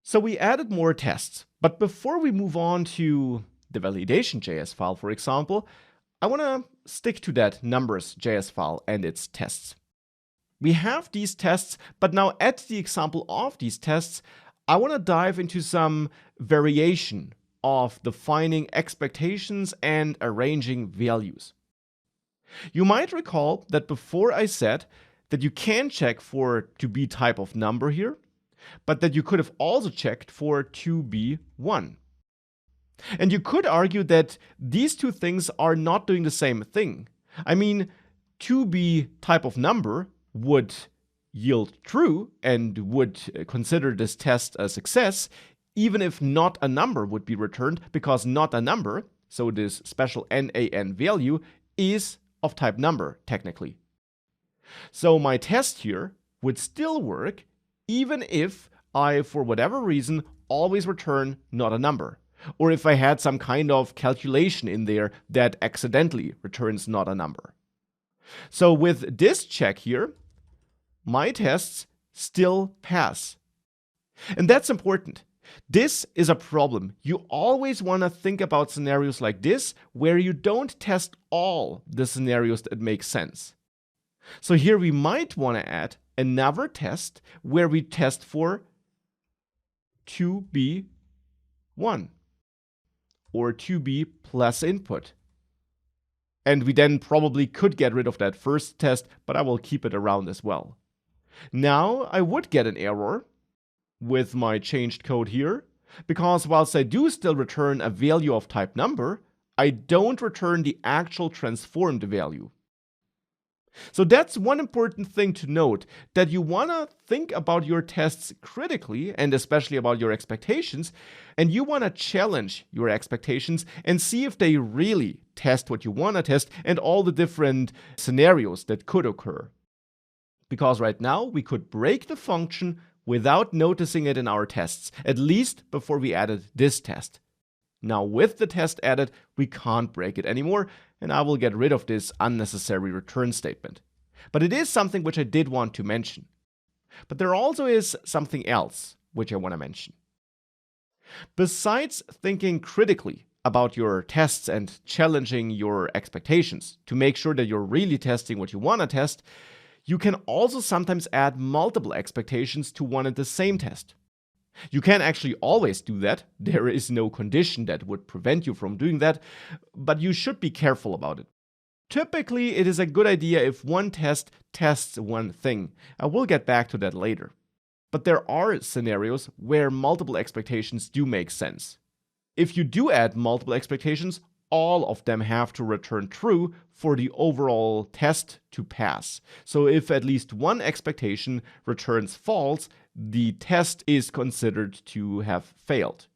So we added more tests, but before we move on to the validation.js file, for example, I want to stick to that numbers.js file and its tests. We have these tests, but now at the example of these tests, I want to dive into some variation of defining expectations and arranging values. You might recall that before I said that you can check for to be type of number here, but that you could have also checked for to be 1. And you could argue that these two things are not doing the same thing. I mean, to be type of number would yield true and would consider this test a success, even if not a number would be returned, because not a number, so this special NaN value, is of type number, technically. So my test here would still work, even if I, for whatever reason, always return not a number, or if I had some kind of calculation in there that accidentally returns not a number. So with this check here, my tests still pass. And that's important. This is a problem. You always want to think about scenarios like this, where you don't test all the scenarios that make sense. So here we might want to add another test where we test for to be 1 or to be plus input. And we then probably could get rid of that first test, but I will keep it around as well. Now I would get an error with my changed code here, because whilst I do still return a value of type number, I don't return the actual transformed value. So that's one important thing to note, that you want to think about your tests critically, and especially about your expectations, and you want to challenge your expectations and see if they really test what you want to test and all the different scenarios that could occur. Because right now we could break the function without noticing it in our tests, at least before we added this test. Now with the test added, we can't break it anymore, and I will get rid of this unnecessary return statement. But it is something which I did want to mention. But there also is something else which I want to mention. Besides thinking critically about your tests and challenging your expectations to make sure that you're really testing what you want to test, you can also sometimes add multiple expectations to one and the same test. You can actually always do that. There is no condition that would prevent you from doing that, but you should be careful about it. Typically, it is a good idea if one test tests one thing. I will get back to that later. But there are scenarios where multiple expectations do make sense. If you do add multiple expectations, all of them have to return true for the overall test to pass. So if at least one expectation returns false, the test is considered to have failed.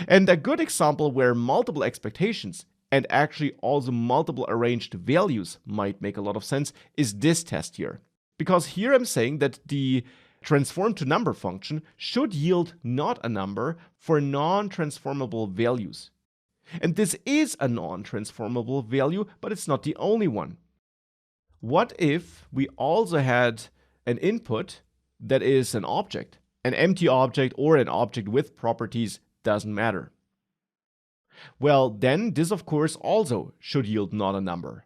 And a good example where multiple expectations and actually also multiple arranged values might make a lot of sense is this test here. Because here I'm saying that the transform to number function should yield not a number for non-transformable values. And this is a non-transformable value, but it's not the only one. What if we also had an input that is an object? An empty object or an object with properties doesn't matter. Well, then this of course also should yield not a number.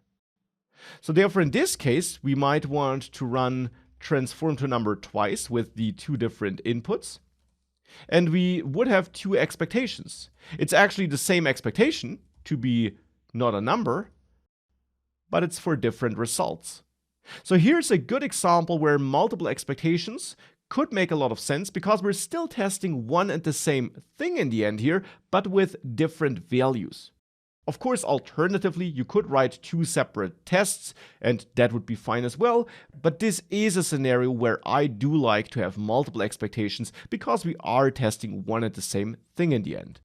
So therefore in this case, we might want to run transform to number twice with the two different inputs. And we would have two expectations. It's actually the same expectation to be not a number, but it's for different results. So here's a good example where multiple expectations could make a lot of sense because we're still testing one and the same thing in the end here, but with different values. Of course, alternatively, you could write two separate tests, and that would be fine as well, but this is a scenario where I do like to have multiple expectations because we are testing one and the same thing in the end.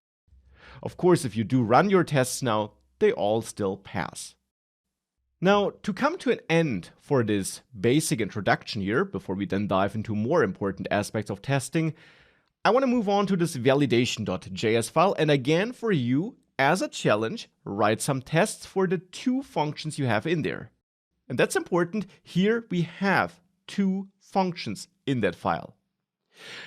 Of course, if you do run your tests now, they all still pass. Now, to come to an end for this basic introduction here, before we then dive into more important aspects of testing, I want to move on to this validation.js file, and again for you, as a challenge, write some tests for the two functions you have in there. And that's important. Here we have two functions in that file.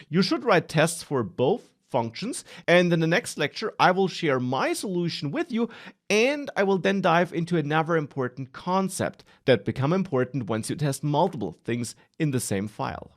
You should write tests for both functions, and in the next lecture, I will share my solution with you, and I will then dive into another important concept that become important once you test multiple things in the same file.